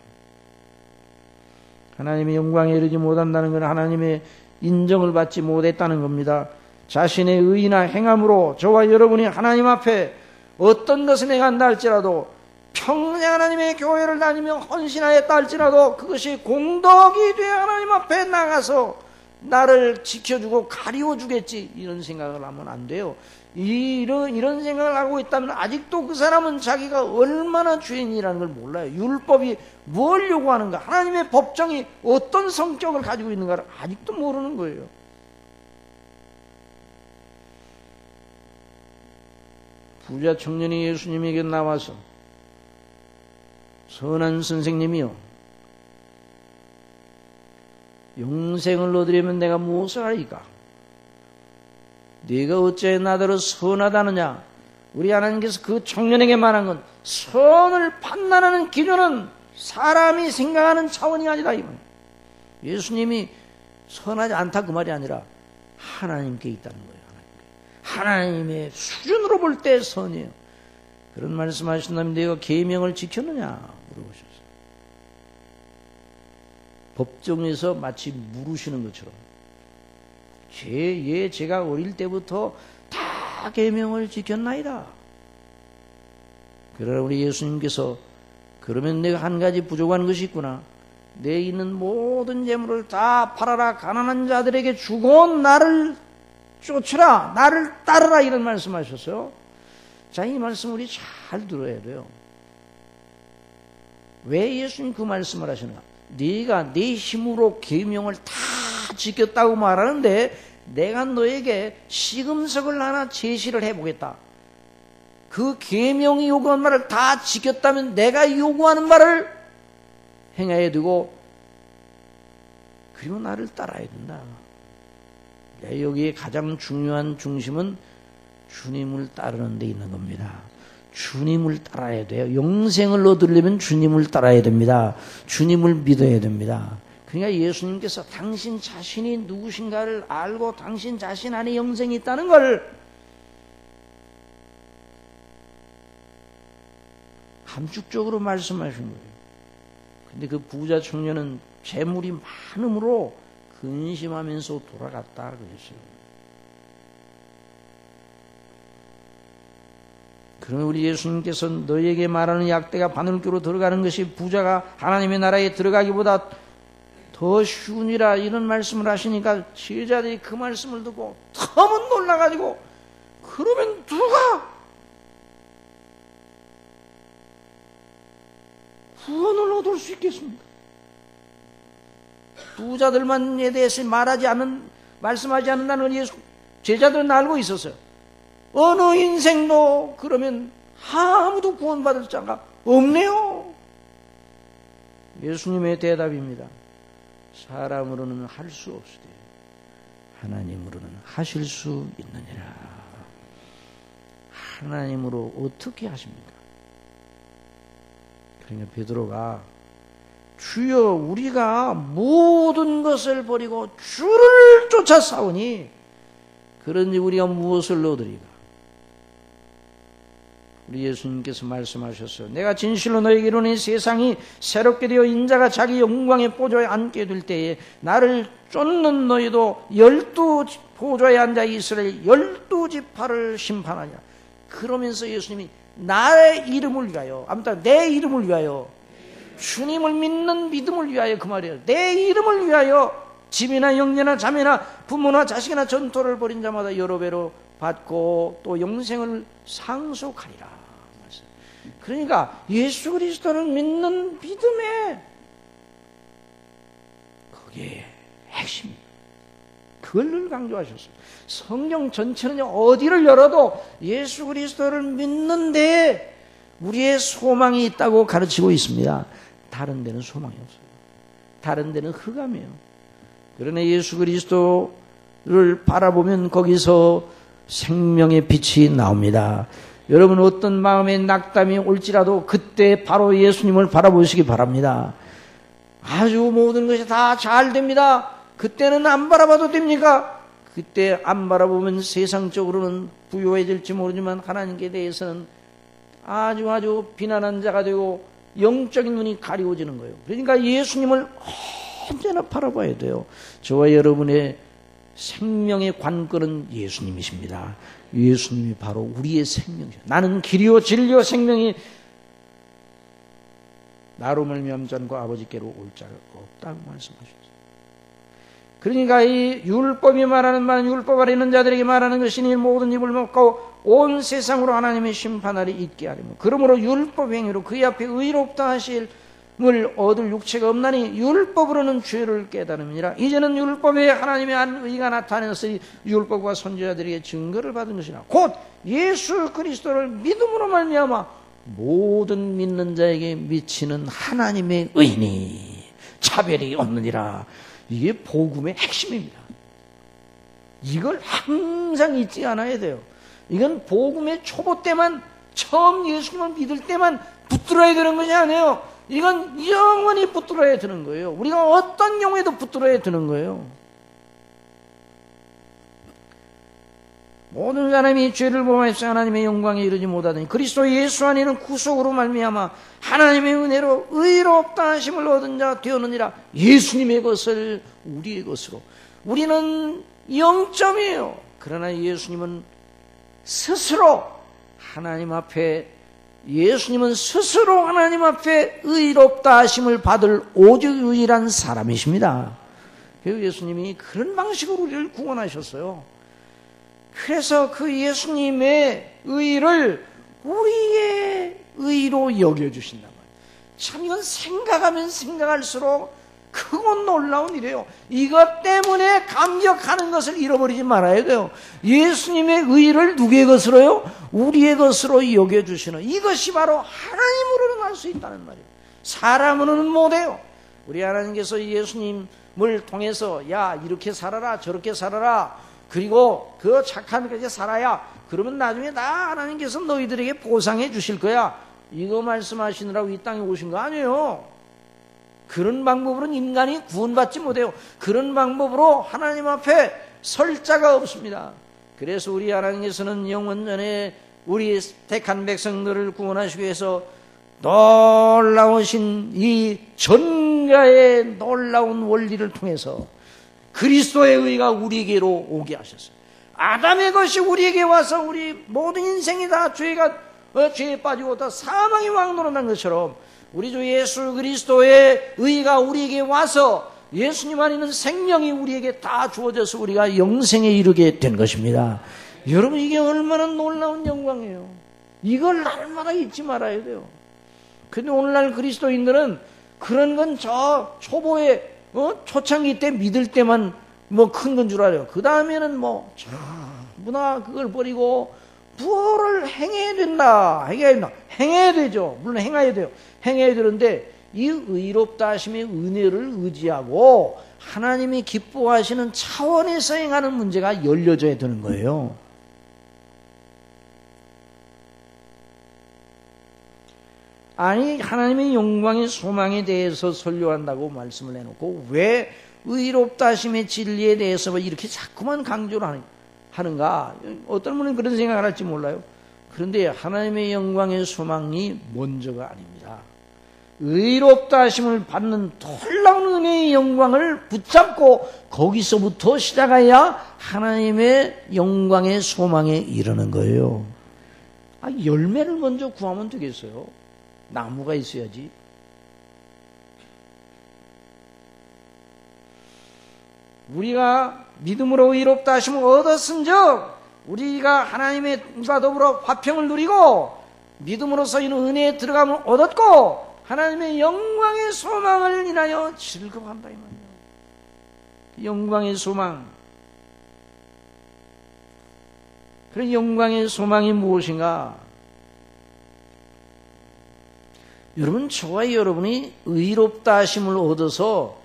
하나님의 영광에 이르지 못한다는 건 하나님의 인정을 받지 못했다는 겁니다. 자신의 의나 행함으로 저와 여러분이 하나님 앞에 어떤 것을 행한다 할지라도 평생 하나님의 교회를 다니며 헌신하였다 할지라도 그것이 공덕이 되어 하나님 앞에 나가서 나를 지켜주고 가리워주겠지 이런 생각을 하면 안 돼요. 이런 생각을 하고 있다면 아직도 그 사람은 자기가 얼마나 죄인이라는 걸 몰라요. 율법이 뭘 요구하는가, 하나님의 법정이 어떤 성격을 가지고 있는가를 아직도 모르는 거예요. 부자 청년이 예수님에게 나와서 선한 선생님이요, 영생을 얻으려면 내가 무엇을 하리까? 네가 어찌하여 나더러 선하다느냐? 우리 하나님께서 그 청년에게 말한 건 선을 판단하는 기준은 사람이 생각하는 차원이 아니다. 예수님이 선하지 않다 그 말이 아니라 하나님께 있다는 거예요. 하나님의 수준으로 볼 때 선이에요. 그런 말씀하신다면 네가 계명을 지켰느냐 물어보셨어요. 법정에서 마치 물으시는 것처럼 제가 어릴 때부터 다 계명을 지켰나이다. 그러나 우리 예수님께서 그러면 내가 한 가지 부족한 것이 있구나. 내 있는 모든 재물을 다 팔아라, 가난한 자들에게 주고 나를 쫓으라, 나를 따르라, 이런 말씀하셨어요. 자, 이 말씀 우리 잘 들어야 돼요. 왜 예수님 그 말씀을 하시는가? 네가 네 힘으로 계명을 다 지켰다고 말하는데 내가 너에게 시금석을 하나 제시를 해보겠다. 그 계명이 요구하는 말을 다 지켰다면 내가 요구하는 말을 행해야 되고 그리고 나를 따라야 된다. 여기에 가장 중요한 중심은 주님을 따르는 데 있는 겁니다. 주님을 따라야 돼요. 영생을 얻으려면 주님을 따라야 됩니다. 주님을 믿어야 됩니다. 그러니까 예수님께서 당신 자신이 누구신가를 알고 당신 자신 안에 영생이 있다는 걸 함축적으로 말씀하신 거예요. 근데 그 부자 청년은 재물이 많음으로 근심하면서 돌아갔다 그랬어요. 그러면 우리 예수님께서 너에게 말하는 약대가 바늘귀로 들어가는 것이 부자가 하나님의 나라에 들어가기보다 더 쉬우니라 이런 말씀을 하시니까 제자들이 그 말씀을 듣고 너무 놀라가지고 그러면 누가 구원을 얻을 수 있겠습니까? 부자들만에 대해서 말씀하지 않는다는 예수 제자들은 알고 있었어요. 어느 인생도 그러면 아무도 구원받을 자가 없네요. 예수님의 대답입니다. 사람으로는 할 수 없으되 하나님으로는 하실 수 있느니라. 하나님으로 어떻게 하십니까? 그러니까 베드로가 주여 우리가 모든 것을 버리고 주를 쫓아 싸우니 그런지 우리가 무엇을 얻으리까? 우리 예수님께서 말씀하셨어요. 내가 진실로 너에게 이르노니 세상이 새롭게 되어 인자가 자기 영광의 보좌에 앉게 될 때에 나를 쫓는 너희도 12 보좌에 앉아 이스라엘 12지파를 심판하냐. 그러면서 예수님이 나의 이름을 위하여, 아무튼 내 이름을 위하여, 주님을 믿는 믿음을 위하여 그 말이에요. 내 이름을 위하여 집이나 형제나 자매나 부모나 자식이나 전토를 벌인 자마다 여러 배로 받고 또 영생을 상속하리라. 그러니까 예수 그리스도를 믿는 믿음에 그게 핵심입니다. 그걸 늘 강조하셨어요. 성경 전체는 어디를 열어도 예수 그리스도를 믿는데 우리의 소망이 있다고 가르치고 있습니다. 다른 데는 소망이 없어요. 다른 데는 흑암이에요. 그러나 예수 그리스도를 바라보면 거기서 생명의 빛이 나옵니다. 여러분 어떤 마음의 낙담이 올지라도 그때 바로 예수님을 바라보시기 바랍니다. 아주 모든 것이 다 잘 됩니다. 그때는 안 바라봐도 됩니까? 그때 안 바라보면 세상적으로는 부유해질지 모르지만 하나님께 대해서는 아주 비난한 자가 되고 영적인 눈이 가리워지는 거예요. 그러니까 예수님을 언제나 바라봐야 돼요. 저와 여러분의 생명의 관건은 예수님이십니다. 예수님이 바로 우리의 생명이죠. 나는 길이요 진리요 생명이 나로 말미암지 않고 아버지께로 올 자가 없다고 말씀하셨어요. 그러니까 이 율법이 말하는 말은 율법 아래 있는 자들에게 말하는 것이니 모든 입을 먹고 온 세상으로 하나님의 심판날이 있게 하리며 그러므로 율법 행위로 그의 앞에 의롭다 하실 을 얻을 육체가 없나니 율법으로는 죄를 깨달음이니라. 이제는 율법에 하나님의 한 의가 나타났으니 율법과 선지자들에게 증거를 받은 것이라. 곧 예수 그리스도를 믿음으로 말미암아 모든 믿는 자에게 미치는 하나님의 의니 차별이 없느니라. 이게 복음의 핵심입니다. 이걸 항상 잊지 않아야 돼요. 이건 복음의 초보 때만 처음 예수님을 믿을 때만 붙들어야 되는 것이 아니에요. 이건 영원히 붙들어야 되는 거예요. 우리가 어떤 경우에도 붙들어야 되는 거예요. 모든 사람이 죄를 범하여서 하나님의 영광에 이르지 못하더니 그리스도 예수 안에는 구속으로 말미암아 하나님의 은혜로 의롭다 하심을 얻은 자 되었느니라. 예수님의 것을 우리의 것으로. 우리는 0점이에요. 그러나 예수님은 스스로 하나님 앞에 예수님은 스스로 하나님 앞에 의롭다 하심을 받을 오직 유일한 사람이십니다. 그래서 예수님이 그런 방식으로 우리를 구원하셨어요. 그래서 그 예수님의 의를 우리의 의로 여겨주신단 말이에요. 참 이건 생각하면 생각할수록 크고 놀라운 일이에요. 이것 때문에 감격하는 것을 잃어버리지 말아야 돼요. 예수님의 의를 누구의 것으로요? 우리의 것으로 여겨주시는, 이것이 바로 하나님으로는 할 수 있다는 말이에요. 사람으로는 못해요. 우리 하나님께서 예수님을 통해서 야 이렇게 살아라 저렇게 살아라 그리고 그 착한 것에 살아야 그러면 나중에 다 하나님께서 너희들에게 보상해 주실 거야, 이거 말씀하시느라고 이 땅에 오신 거 아니에요. 그런 방법으로는 인간이 구원받지 못해요. 그런 방법으로 하나님 앞에 설 자가 없습니다. 그래서 우리 하나님께서는 영원전에 우리 택한 백성들을 구원하시기 위해서 놀라우신 이 전가의 놀라운 원리를 통해서 그리스도의 의가 우리에게로 오게 하셨어요. 아담의 것이 우리에게 와서 우리 모든 인생이 다 죄에 빠지고 다 사망의 왕노로 난 것처럼 우리 주 예수 그리스도의 의가 우리에게 와서 예수님 안에 있는 생명이 우리에게 다 주어져서 우리가 영생에 이르게 된 것입니다. 여러분, 이게 얼마나 놀라운 영광이에요. 이걸 날마다 잊지 말아야 돼요. 근데 오늘날 그리스도인들은 그런 건 저 초보에 초창기 때 믿을 때만 뭐 큰 건 줄 알아요. 그 다음에는 뭐 전부나 그걸 버리고 부활을 행해야 된다. 행해야 되죠. 물론 행해야 돼요. 행해야 되는데 이 의롭다 하심의 은혜를 의지하고 하나님이 기뻐하시는 차원에서 행하는 문제가 열려져야 되는 거예요. 아니, 하나님의 영광의 소망에 대해서 설교한다고 말씀을 해놓고 왜 의롭다 하심의 진리에 대해서 이렇게 자꾸만 강조를 하는가? 어떤 분은 그런 생각을 할지 몰라요. 그런데 하나님의 영광의 소망이 먼저가 아닙니다. 의롭다 하심을 받는 놀라운 은혜의 영광을 붙잡고 거기서부터 시작해야 하나님의 영광의 소망에 이르는 거예요. 열매를 먼저 구하면 되겠어요? 나무가 있어야지. 우리가 믿음으로 의롭다 하심을 얻었은즉 우리가 하나님과 더불어 화평을 누리고 믿음으로서 이는 은혜에 들어감을 얻었고 하나님의 영광의 소망을 인하여 즐거워한다 이 말이에요. 영광의 소망. 그런 영광의 소망이 무엇인가? 여러분, 저와 여러분이 의롭다 하심을 얻어서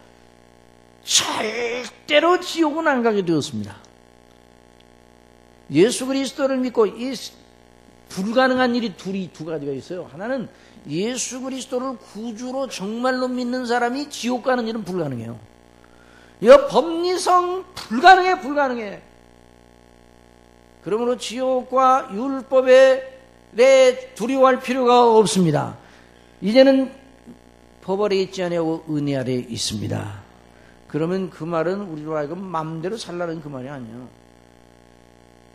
절대로 지옥은 안 가게 되었습니다. 예수 그리스도를 믿고 이 불가능한 일이 두 가지가 있어요. 하나는 예수 그리스도를 구주로 정말로 믿는 사람이 지옥 가는 일은 불가능해요. 이거 법리성 불가능해. 그러므로 지옥과 율법에 두려워할 필요가 없습니다. 이제는 법 아래 있지 아니하고 은혜 아래 있습니다. 그러면 그 말은 우리로 하여금 마음대로 살라는 그 말이 아니에요.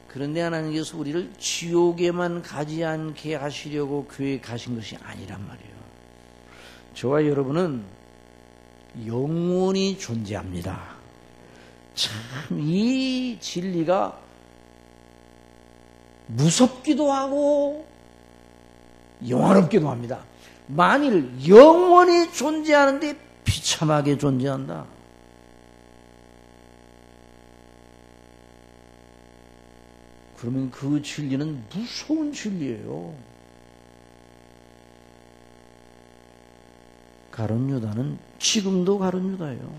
그런데 하나님께서 우리를 지옥에만 가지 않게 하시려고 교회에 가신 것이 아니란 말이에요. 저와 여러분은 영원히 존재합니다. 참 이 진리가 무섭기도 하고 영화롭기도 합니다. 만일 영원히 존재하는데 비참하게 존재한다. 그러면 그 진리는 무서운 진리예요. 가룟 유다는 지금도 가룟 유다예요.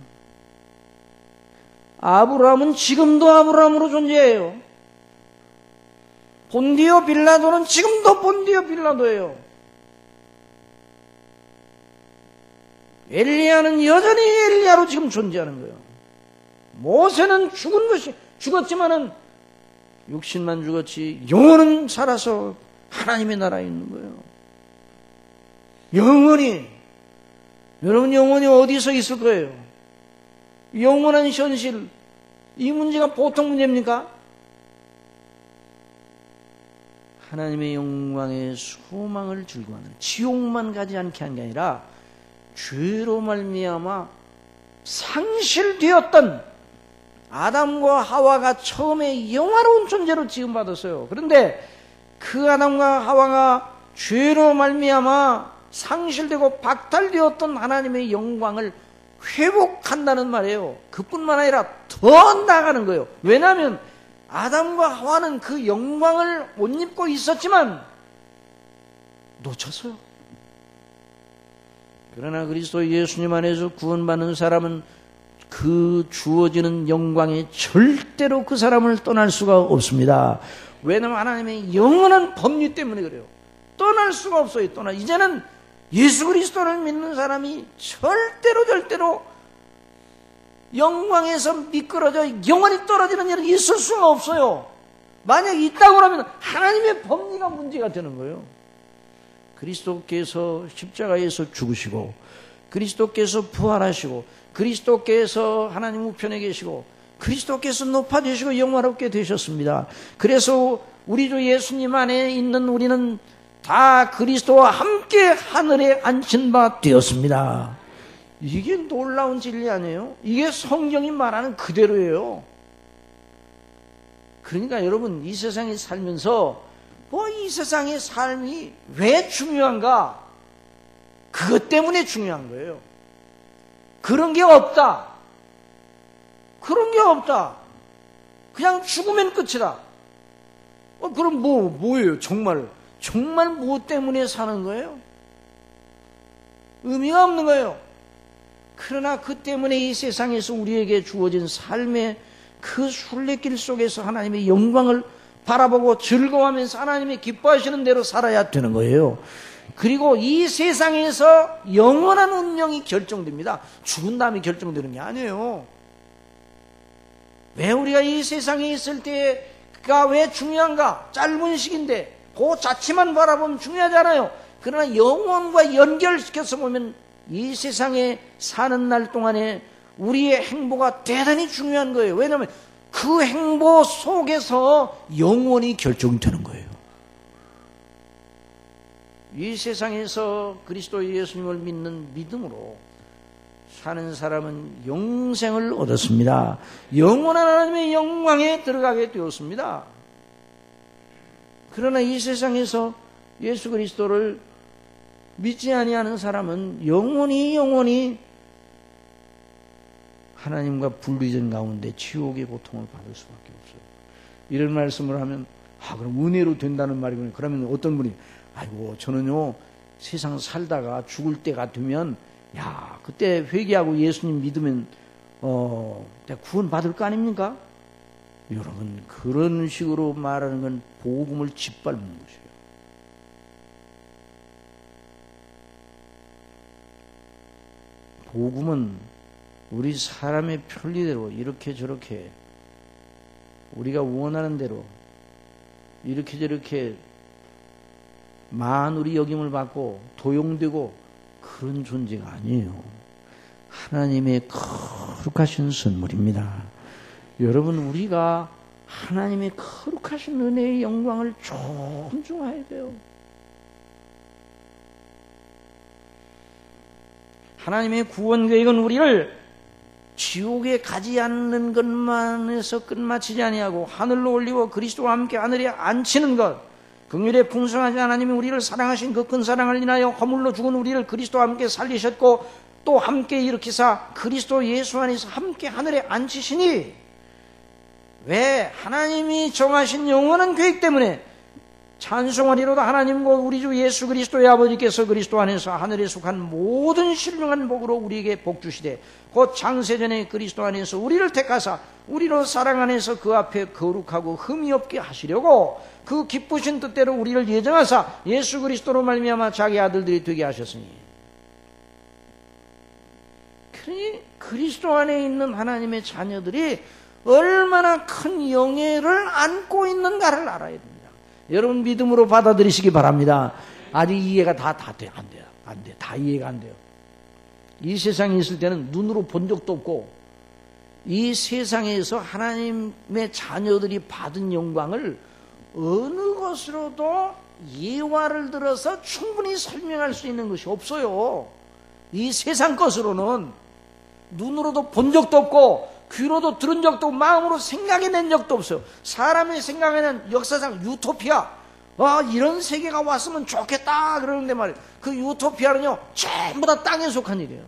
아브라함은 지금도 아브라함으로 존재해요. 본디오 빌라도는 지금도 본디오 빌라도예요. 엘리야는 여전히 엘리야로 지금 존재하는 거예요. 모세는 죽었지만은 육신만 죽었지 영혼은 살아서 하나님의 나라에 있는 거예요. 영원히. 여러분, 영원히 어디서 있을 거예요? 영원한 현실. 이 문제가 보통 문제입니까? 하나님의 영광의 소망을 즐거워하는, 지옥만 가지 않게 한 게 아니라 죄로 말미암아 상실되었던 아담과 하와가 처음에 영화로운 존재로 지음받았어요. 그런데 그 아담과 하와가 죄로 말미암아 상실되고 박탈되었던 하나님의 영광을 회복한다는 말이에요. 그뿐만 아니라 더 나아가는 거예요. 왜냐하면 아담과 하와는 그 영광을 못 입고 있었지만 놓쳤어요. 그러나 그리스도 예수님 안에서 구원받는 사람은 그 주어지는 영광에 절대로 그 사람을 떠날 수가 없습니다. 왜냐하면 하나님의 영원한 법리 때문에 그래요. 떠날 수가 없어요. 이제는 예수 그리스도를 믿는 사람이 절대로 영광에서 미끄러져 영원히 떨어지는 일은 있을 수가 없어요. 만약 있다고 하면 하나님의 법리가 문제가 되는 거예요. 그리스도께서 십자가에서 죽으시고 그리스도께서 부활하시고 그리스도께서 하나님 우편에 계시고 그리스도께서 높아지시고 영화롭게 되셨습니다. 그래서 우리 주 예수님 안에 있는 우리는 다 그리스도와 함께 하늘에 앉힌 바 되었습니다. 이게 놀라운 진리 아니에요? 이게 성경이 말하는 그대로예요. 그러니까 여러분 이 세상에 살면서 이 세상의 삶이 왜 중요한가? 그것 때문에 중요한 거예요. 그런 게 없다. 그냥 죽으면 끝이다. 그럼 뭐예요? 정말 무엇 때문에 사는 거예요? 의미가 없는 거예요. 그러나 그 때문에 이 세상에서 우리에게 주어진 삶의 그 순례길 속에서 하나님의 영광을 바라보고 즐거워하면서 하나님이 기뻐하시는 대로 살아야 되는 거예요. 그리고 이 세상에서 영원한 운명이 결정됩니다. 죽은 다음에 결정되는 게 아니에요. 왜 우리가 이 세상에 있을 때가 왜 중요한가? 짧은 시기인데 그 자체만 바라보면 중요하지 않아요. 그러나 영원과 연결시켜서 보면 이 세상에 사는 날 동안에 우리의 행보가 대단히 중요한 거예요. 왜냐하면 그 행보 속에서 영원히 결정되는 거예요. 이 세상에서 그리스도 예수님을 믿는 믿음으로 사는 사람은 영생을 얻었습니다. 영원한 하나님의 영광에 들어가게 되었습니다. 그러나 이 세상에서 예수 그리스도를 믿지 아니하는 사람은 영원히 하나님과 분리된 가운데 지옥의 고통을 받을 수밖에 없어요. 이런 말씀을 하면 그럼 은혜로 된다는 말이군요. 그러면 어떤 분이 저는요 세상 살다가 죽을 때가 되면 그때 회개하고 예수님 믿으면 내가 구원 받을 거 아닙니까? 여러분 그런 식으로 말하는 건 복음을 짓밟는 것이에요. 복음은 우리 사람의 편리대로 이렇게 저렇게 우리가 원하는 대로 이렇게 저렇게 만우리 여김을 받고 도용되고 그런 존재가 아니에요. 하나님의 거룩하신 선물입니다. 여러분 우리가 하나님의 거룩하신 은혜의 영광을 존중해야 돼요. 하나님의 구원 계획은 우리를 지옥에 가지 않는 것만에서 끝마치지 아니하고 하늘로 올리고 그리스도와 함께 하늘에 앉히는 것, 긍휼에 풍성하신 하나님이 우리를 사랑하신 그 큰 사랑을 인하여 허물로 죽은 우리를 그리스도와 함께 살리셨고 또 함께 일으키사 그리스도 예수 안에서 함께 하늘에 앉히시니, 왜? 하나님이 정하신 영원한 계획 때문에 찬송하리로다 하나님과 우리 주 예수 그리스도의 아버지께서 그리스도 안에서 하늘에 속한 모든 신령한 복으로 우리에게 복 주시되 곧 창세전에 그리스도 안에서 우리를 택하사 우리로 사랑 안에서 그 앞에 거룩하고 흠이 없게 하시려고 그 기쁘신 뜻대로 우리를 예정하사 예수 그리스도로 말미암아 자기 아들들이 되게 하셨으니, 그러니 그리스도 안에 있는 하나님의 자녀들이 얼마나 큰 영예를 안고 있는가를 알아야 됩니다. 여러분 믿음으로 받아들이시기 바랍니다. 아직 이해가 안 돼요. 다 이해가 안 돼요. 이 세상에 있을 때는 눈으로 본 적도 없고 이 세상에서 하나님의 자녀들이 받은 영광을 어느 것으로도 예화를 들어서 충분히 설명할 수 있는 것이 없어요. 이 세상 것으로는 눈으로도 본 적도 없고 귀로도 들은 적도 없고 마음으로 생각해낸 적도 없어요. 사람이 생각하는 역사상 유토피아, 이런 세계가 왔으면 좋겠다 그러는데 말이에요. 그 유토피아는요 전부 다 땅에 속한 일이에요.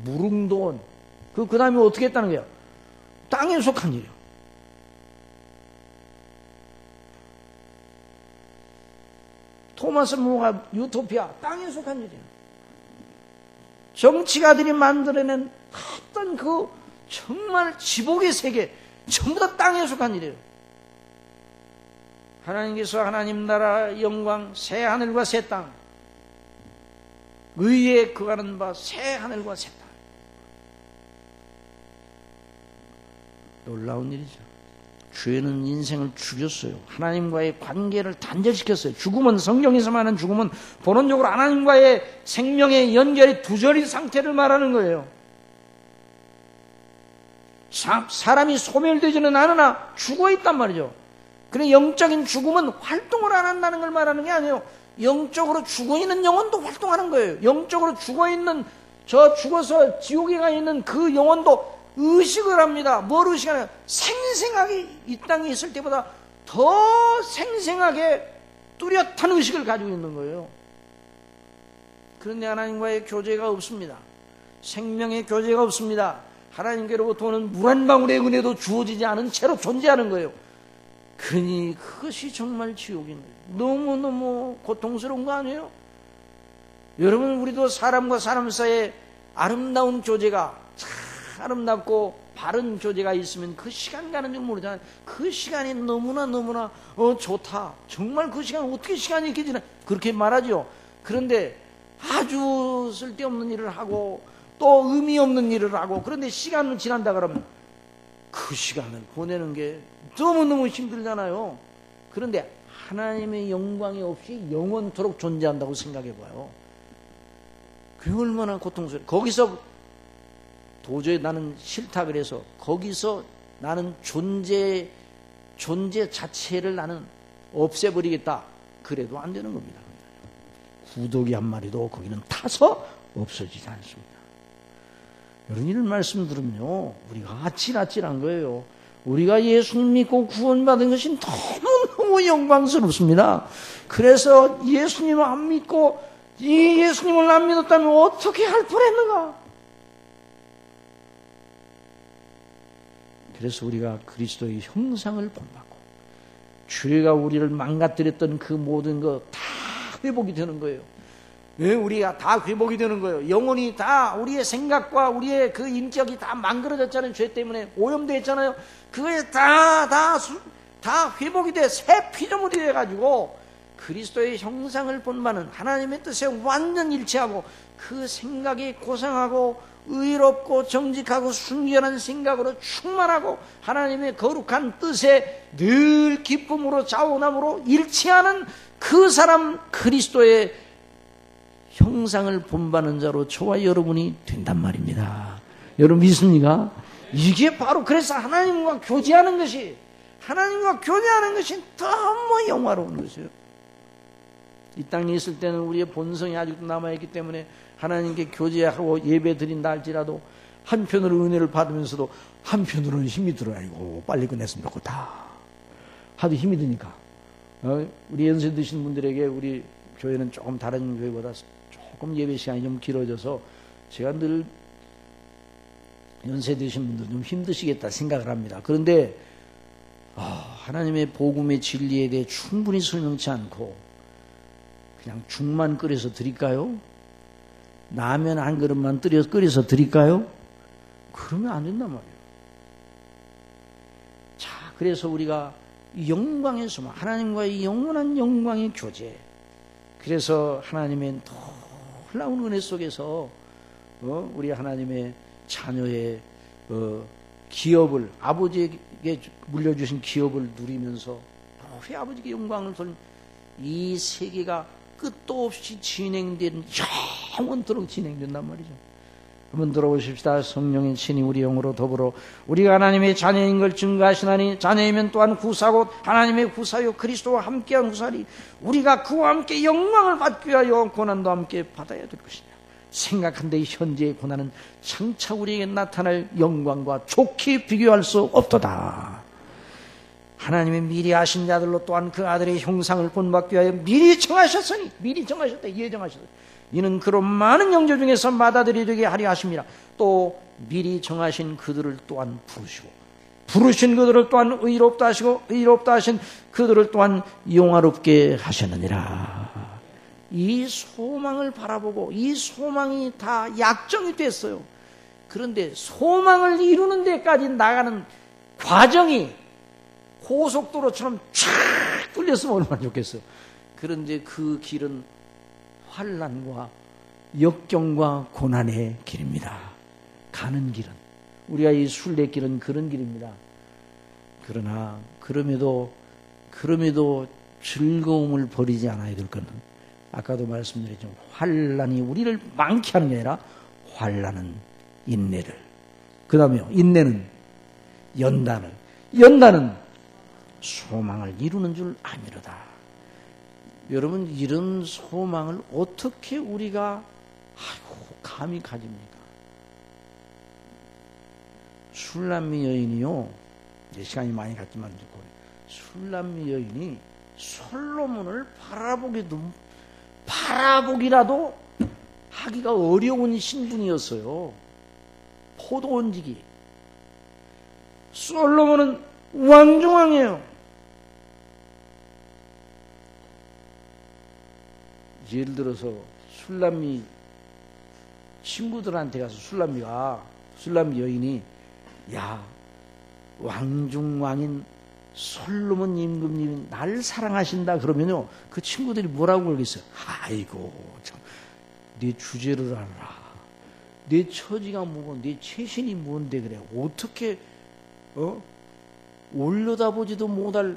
무릉도원. 그 다음에 어떻게 했다는 거야? 땅에 속한 일이요. 토마스 무가 유토피아, 땅에 속한 일이에요. 정치가들이 만들어낸 어떤 그 정말 지복의 세계, 전부 다 땅에 속한 일이에요. 하나님께서 하나님 나라 영광, 새 하늘과 새 땅, 의에 거하는 바 새 하늘과 새 땅. 놀라운 일이죠. 죄는 인생을 죽였어요. 하나님과의 관계를 단절시켰어요. 죽음은, 성경에서 말하는 죽음은 본원적으로 하나님과의 생명의 연결이 두절인 상태를 말하는 거예요. 사람이 소멸되지는 않으나 죽어있단 말이죠. 그래, 영적인 죽음은 활동을 안 한다는 걸 말하는 게 아니에요. 영적으로 죽어있는 영혼도 활동하는 거예요. 영적으로 죽어있는, 죽어서 지옥에 가 있는 그 영혼도 의식을 합니다. 뭘 의식하냐? 생생하게 이 땅에 있을 때보다 더 생생하게 뚜렷한 의식을 가지고 있는 거예요. 그런데 하나님과의 교제가 없습니다. 생명의 교제가 없습니다. 하나님께로부터 오는 물 한 방울의 은혜도 주어지지 않은 채로 존재하는 거예요. 그러니 그것이 정말 지옥인 거예요. 너무너무 고통스러운 거 아니에요? 여러분, 우리도 사람과 사람 사이에 아름다운 교제가, 참 아름답고 바른 교제가 있으면 그 시간 가는 줄 모르잖아요. 그 시간이 너무나 좋다. 정말 그 시간 어떻게 시간이 이렇게 지나, 그렇게 말하죠. 그런데 아주 쓸데없는 일을 하고 또 의미 없는 일을 하고, 그런데 시간은 지난다 그러면 그 시간을 보내는 게 너무너무 힘들잖아요. 그런데 하나님의 영광이 없이 영원토록 존재한다고 생각해 봐요. 그게 얼마나 고통스러워요. 거기서 도저히 나는 싫다 그래서 거기서 나는 존재 자체를 나는 없애버리겠다. 그래도 안 되는 겁니다. 구더기 한 마리도 거기는 타서 없어지지 않습니다. 여러분, 이런 말씀 들으면요, 우리가 아찔아찔한 거예요. 우리가 예수님 믿고 구원받은 것이 너무너무 영광스럽습니다. 그래서 예수님을 안 믿고 이 예수님을 안 믿었다면 어떻게 할 뻔했는가? 그래서 우리가 그리스도의 형상을 본받고 죄가 우리를 망가뜨렸던 그 모든 거 다 회복이 되는 거예요. 왜? 우리가 다 회복이 되는 거예요. 영혼이 다, 우리의 생각과 우리의 그 인격이 다 망가져졌잖아요. 죄 때문에 오염되었잖아요. 그게 다 회복이 돼 새 피조물이 돼가지고 그리스도의 형상을 본받는 하나님의 뜻에 완전 일치하고 그 생각이 고상하고 의롭고 정직하고 순결한 생각으로 충만하고 하나님의 거룩한 뜻에 늘 기쁨으로 자원함으로 일치하는 그 사람, 그리스도의 형상을 본받는 자로 저와 여러분이 된단 말입니다. 여러분 믿습니까? 이게 바로, 그래서 하나님과 교제하는 것이 너무 영화로운 것이에요. 이 땅에 있을 때는 우리의 본성이 아직도 남아있기 때문에 하나님께 교제하고 예배 드린다 할지라도 한편으로 은혜를 받으면서도 한편으로는 힘이 들어요. 아이고, 빨리 끝냈으면 좋겠다. 하도 힘이 드니까. 우리 연세 드신 분들에게 우리 교회는 조금 다른 교회보다 조금 예배 시간이 좀 길어져서 제가 늘 연세 드신 분들 좀 힘드시겠다 생각을 합니다. 그런데 하나님의 복음의 진리에 대해 충분히 설명치 않고 그냥 죽만 끓여서 드릴까요? 라면 한 그릇만 끓여서 드릴까요? 그러면 안 된단 말이에요. 자, 그래서 우리가 영광에서 하나님과의 영원한 영광의 교제, 그래서 하나님의 놀라운 은혜 속에서 우리 하나님의 자녀의 기업을, 아버지에게 물려주신 기업을 누리면서 우리 아버지께 영광을 돌리는 이 세계가 끝도 없이 진행된, 영원토록 진행된단 말이죠. 한번 들어보십시다. 성령의 친히 우리 영으로 더불어 우리가 하나님의 자녀인 걸 증거하시나니 자녀이면 또한 후사고 하나님의 후사요 그리스도와 함께한 후사리 우리가 그와 함께 영광을 받기 위하여 고난도 함께 받아야 될 것이냐. 생각한데 현재의 고난은 장차 우리에게 나타날 영광과 좋게 비교할 수 없도다. 하나님의 미리 아신 자들로 또한 그 아들의 형상을 본받기 위하여 미리 정하셨으니, 미리 정하셨다, 예정하셨다. 이는 그런 많은 영조 중에서 맏아들이 되게 하려 하심이라. 또 미리 정하신 그들을 또한 부르시고 부르신 그들을 또한 의롭다 하시고 의롭다 하신 그들을 또한 영화롭게 하셨느니라. 이 소망을 바라보고 이 소망이 다 약정이 됐어요. 그런데 소망을 이루는 데까지 나가는 과정이 고속도로처럼 쫙 뚫렸으면 얼마나 좋겠어요. 그런데 그 길은 환난과 역경과 고난의 길입니다. 가는 길은, 우리가 이 순례길은 그런 길입니다. 그러나 그럼에도 즐거움을 버리지 않아야 될 것은, 아까도 말씀드렸죠, 환난이 우리를 많게 하는 게 아니라 환난은 인내를, 그 다음에요, 인내는 연단은 소망을 이루는 줄 아미로다. 여러분, 이런 소망을 어떻게 우리가 감히 가집니까? 술람미 여인이요, 이제 시간이 많이 갔지만 술람미 여인이 솔로몬을 바라보기라도 하기가 어려운 신분이었어요. 포도원지기. 솔로몬은 왕중왕이에요. 예를 들어서 술람미 친구들한테 가서 술람미 여인이, 야, 왕중왕인 솔로몬 임금님이 날 사랑하신다 그러면요, 그 친구들이 뭐라고 그러겠어요? 아이고 참, 네 주제를 알아라. 내 처지가 뭐고 내 체신이 뭔데 그래. 어떻게 올려다보지도 못할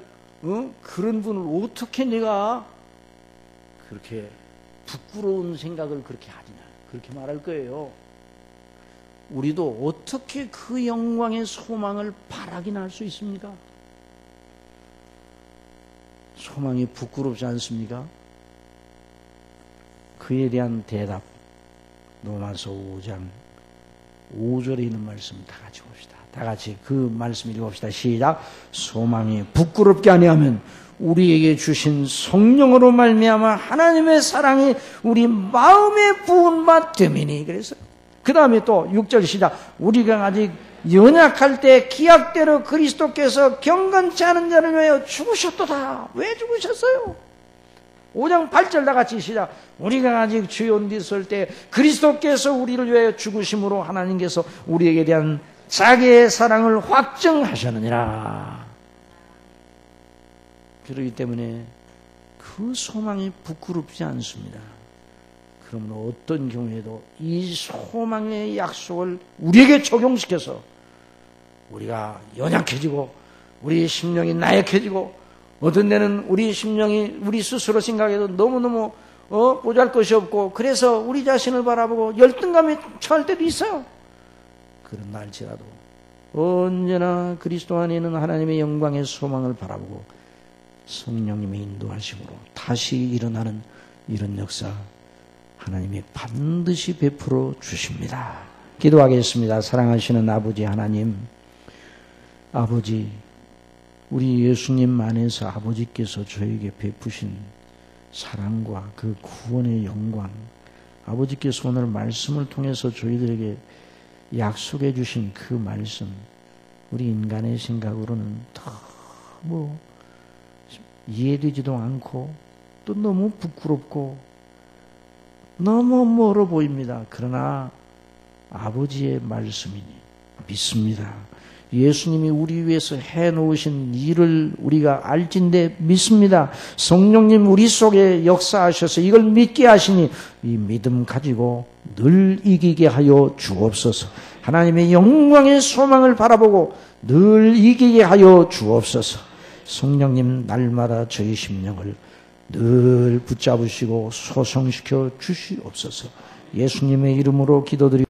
그런 분을 어떻게 내가 그렇게 부끄러운 생각을 그렇게 하느냐, 그렇게 말할 거예요. 우리도 어떻게 그 영광의 소망을 바라기나 할 수 있습니까? 소망이 부끄럽지 않습니까? 그에 대한 대답, 로마서 5장 5절에 있는 말씀 다 같이 봅시다. 다 같이 그 말씀 읽어봅시다. 시작. 소망이 부끄럽게 아니하면 우리에게 주신 성령으로 말미암아 하나님의 사랑이 우리 마음에 부은 바 됨이니. 그랬어요. 그 다음에 또 6절 시작. 우리가 아직 연약할 때 기약대로 그리스도께서 경건치 않은 자를 위하여 죽으셨도다. 왜 죽으셨어요? 5장 8절 다 같이 시작. 우리가 아직 주의 온디 있을 때 그리스도께서 우리를 위하여 죽으심으로 하나님께서 우리에게 대한 자기의 사랑을 확증하셨느니라. 그렇기 때문에 그 소망이 부끄럽지 않습니다. 그러면 어떤 경우에도 이 소망의 약속을 우리에게 적용시켜서 우리가 연약해지고 우리 심령이 나약해지고 어떤 데는 우리 심령이 우리 스스로 생각해도 너무너무 보잘것이 없고 그래서 우리 자신을 바라보고 열등감에 처할 때도 있어요. 그런 날지라도 언제나 그리스도 안에 있는 하나님의 영광의 소망을 바라보고 성령님의 인도하심으로 다시 일어나는 이런 역사 하나님이 반드시 베풀어 주십니다. 기도하겠습니다. 사랑하시는 아버지 하나님, 아버지, 우리 예수님 안에서 아버지께서 저에게 베푸신 사랑과 그 구원의 영광, 아버지께서 오늘 말씀을 통해서 저희들에게 약속해 주신 그 말씀, 우리 인간의 생각으로는 너무 이해되지도 않고 또 너무 부끄럽고 너무 멀어 보입니다. 그러나 아버지의 말씀이니 믿습니다. 예수님이 우리 위해서 해놓으신 일을 우리가 알진데 믿습니다. 성령님 우리 속에 역사하셔서 이걸 믿게 하시니 이 믿음 가지고 늘 이기게 하여 주옵소서. 하나님의 영광의 소망을 바라보고 늘 이기게 하여 주옵소서. 성령님 날마다 저희 심령을 늘 붙잡으시고 소성시켜 주시옵소서. 예수님의 이름으로 기도드립니다.